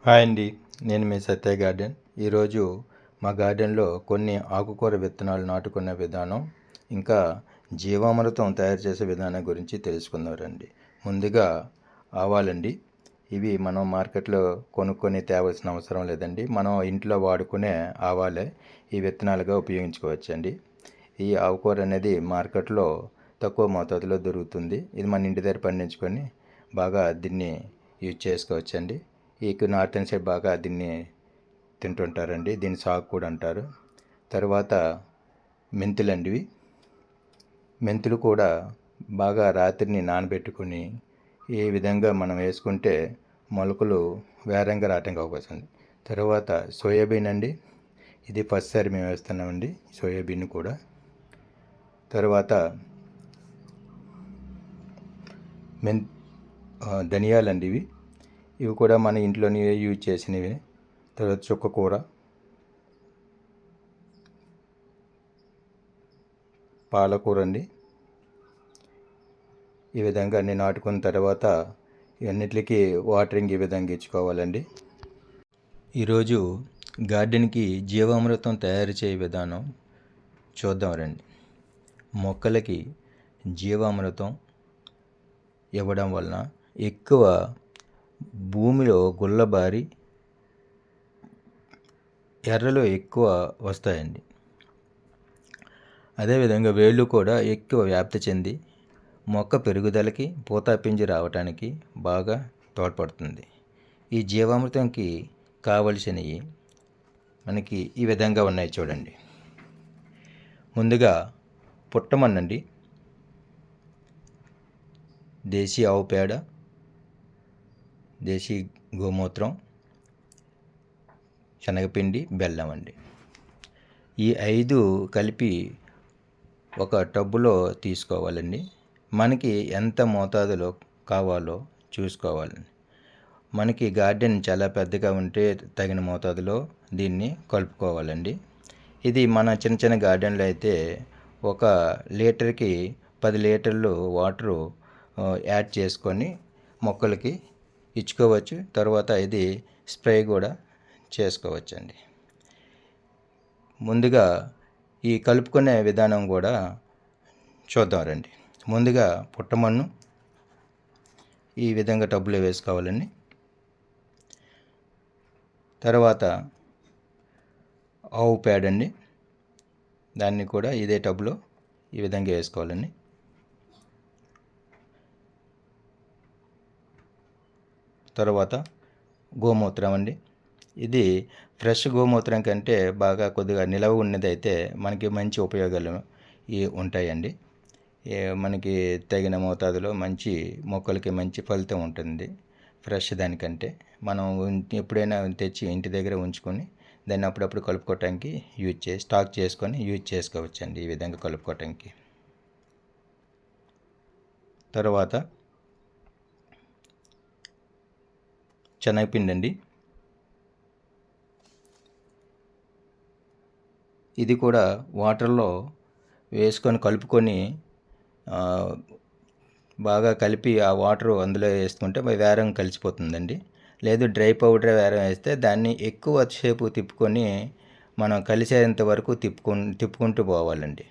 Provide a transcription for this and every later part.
Hi అండి, నేను మీ సత్య garden. ఈరోజు మా గార్డెన్లో కొన్ని ఆకుకూర విత్తనాలు నాటుకునే విధానం, ఇంకా జీవామృతం తయారు చేసే విధానం గురించి తెలుసుకుందామండి. ముందుగా ఆవాలండి. ఇవి మనం మార్కెట్లో కొనుక్కొని తేవాల్సిన అవసరం లేదండి. మనం ఇంట్లో వాడుకునే ఆవాలే ఈ విత్తనాలుగా ఉపయోగించుకోవచ్చండి. ఈ ఆకుకూర అనేది మార్కెట్లో తక్కువ మోతాదులో దొరుకుతుంది. ఇది మన ఇంటి దగ్గర పండించుకొని బాగా దీన్ని యూజ్ చేసుకోవచ్చండి. ఈ నార్థన్ సైడ్ బాగా దీన్ని తింటుంటారండి. దీన్ని సాగు కూడా అంటారు. తర్వాత మెంతులండి. మెంతులు కూడా బాగా రాత్రిని నానబెట్టుకొని ఈ విధంగా మనం వేసుకుంటే మొలకలు వేరంగా రావడానికి అవకాశం ఉంది. తర్వాత సోయాబీన్ అండి. ఇది ఫస్ట్ సారి మేము వేస్తున్నామండి సోయాబీన్ కూడా. తర్వాత ధనియాలండి. ఇవి కూడా మన ఇంట్లోనే యూజ్ చేసినవి. తర్వాత చుక్కకూర, పాలకూర అండి. ఈ విధంగా అన్ని నాటుకున్న తర్వాత ఇవన్నిటికీ వాటరింగ్ ఈ విధంగా ఇచ్చుకోవాలండి. ఈరోజు గార్డెన్కి జీవామృతం తయారు చేయ విధానం చూద్దాం రండి. మొక్కలకి జీవామృతం ఇవ్వడం వలన ఎక్కువ భూమిలో గుల్లబారి ఎర్రలు ఎక్కువ వస్తాయండి. అదేవిధంగా వేళ్ళు కూడా ఎక్కువ వ్యాప్తి చెంది మొక్క పెరుగుదలకి, పూతాపింజి రావడానికి బాగా తోడ్పడుతుంది. ఈ జీవామృతంకి కావలసినవి మనకి ఈ విధంగా ఉన్నాయి చూడండి. ముందుగా పుట్టమన్నండి, దేశీ ఆవు పేడ, దేశీ గోమూత్రం, శనగపిండి, బెల్లం అండి. ఈ 5 కలిపి ఒక టబ్బులో తీసుకోవాలండి. మనకి ఎంత మోతాదులో కావాలో చూసుకోవాలండి. మనకి గార్డెన్ చాలా పెద్దగా ఉంటే తగిన మోతాదులో దీన్ని కలుపుకోవాలండి. ఇది మన చిన్న చిన్న గార్డెన్లో అయితే 1 లీటర్కి 10 లీటర్లు వాటరు యాడ్ చేసుకొని మొక్కలకి ఇచ్చుకోవచ్చు. తర్వాత ఇది స్ప్రే కూడా చేసుకోవచ్చండి. ముందుగా ఈ కలుపుకునే విధానం కూడా చూద్దాం రండి. ముందుగా పుట్టమన్ను ఈ విధంగా టబ్బులో వేసుకోవాలండి. తర్వాత ఆవు పేడ అండి, దాన్ని కూడా ఇదే టబ్లో ఈ విధంగా వేసుకోవాలండి. తర్వాత గోమూత్రం అండి. ఇది ఫ్రెష్ గోమూత్రం కంటే బాగా కొద్దిగా నిలవ ఉన్నదైతే మనకి మంచి ఉపయోగాలు ఉంటాయండి. మనకి తగిన మోతాదులో మంచి మొక్కలకి మంచి ఫలితం ఉంటుంది ఫ్రెష్ దానికంటే. మనం ఎప్పుడైనా తెచ్చి ఇంటి దగ్గర ఉంచుకొని దాన్ని అప్పుడప్పుడు కలుపుకోవటానికి స్టాక్ చేసుకొని యూజ్ చేసుకోవచ్చండి ఈ విధంగా కలుపుకోవటానికి. తర్వాత శనగపిండి అండి. ఇది కూడా వాటర్లో వేసుకొని కలుపుకొని బాగా కలిపి ఆ వాటర్ అందులో వేసుకుంటే వేరం కలిసిపోతుందండి. లేదు డ్రై పౌడర్ వేరం వేస్తే దాన్ని ఎక్కువ సేపు తిప్పుకొని మనం కలిసేంత వరకు తిప్పుకుంటూ పోవాలండి.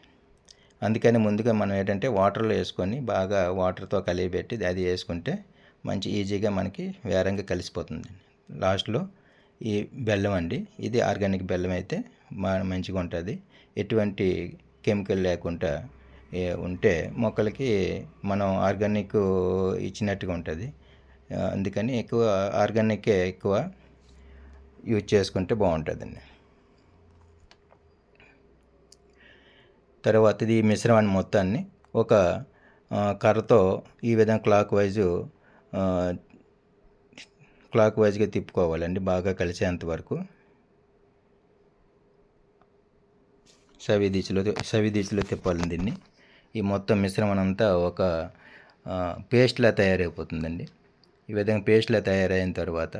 అందుకని ముందుగా మనం ఏంటంటే వాటర్లో వేసుకొని బాగా వాటర్తో కలియబెట్టి అది వేసుకుంటే మంచి ఈజీగా మనకి వేరంగా కలిసిపోతుంది. లాస్ట్లో ఈ బెల్లం అండి. ఇది ఆర్గానిక్ బెల్లం అయితే మంచిగా ఉంటుంది. ఎటువంటి కెమికల్ లేకుండా ఉంటే మొక్కలకి మనం ఆర్గానిక్ ఇచ్చినట్టుగా ఉంటుంది. అందుకని ఎక్కువ ఆర్గానికే ఎక్కువ యూజ్ చేసుకుంటే బాగుంటుందండి. తర్వాత ఇది మిశ్రమాన్ని మొత్తాన్ని ఒక కర్రతో ఈ విధంగా క్లాక్ వైజ్గా తిప్పుకోవాలండి, బాగా కలిసేంత వరకు. సవి దిశలో తిప్పాలి దీన్ని. ఈ మొత్తం మిశ్రమం అంతా ఒక పేస్ట్లా తయారైపోతుందండి. ఈ విధంగా పేస్ట్లా తయారైన తర్వాత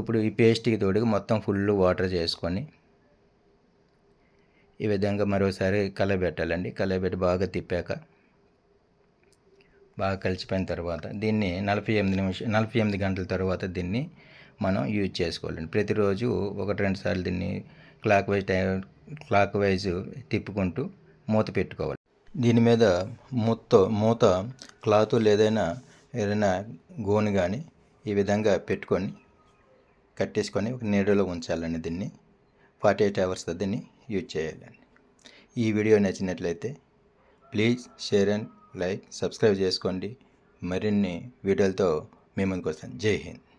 ఇప్పుడు ఈ పేస్ట్కి తోడుగా మొత్తం ఫుల్ వాటర్ చేసుకొని ఈ విధంగా మరోసారి కలబెట్టాలండి. కలబెట్టి బాగా తిప్పాక బాగా కలిసిపోయిన తర్వాత దీన్ని 48 గంటల తర్వాత దీన్ని మనం యూజ్ చేసుకోవాలండి. ప్రతిరోజు 1-2 సార్లు దీన్ని క్లాక్ వైజ్ తిప్పుకుంటూ మూత పెట్టుకోవాలి. దీని మీద మూత క్లాత్ ఏదైనా గోను కానీ ఈ విధంగా పెట్టుకొని కట్టేసుకొని ఒక నీడలో ఉంచాలండి. దీన్ని 48 అవర్స్ దీన్ని యూజ్ చేయాలండి. ఈ వీడియో నచ్చినట్లయితే please share and like, subscribe చేసుకోండి. మరిన్ని వీడియోలతో మీ ముందుకు వస్తాను. జై హింద్.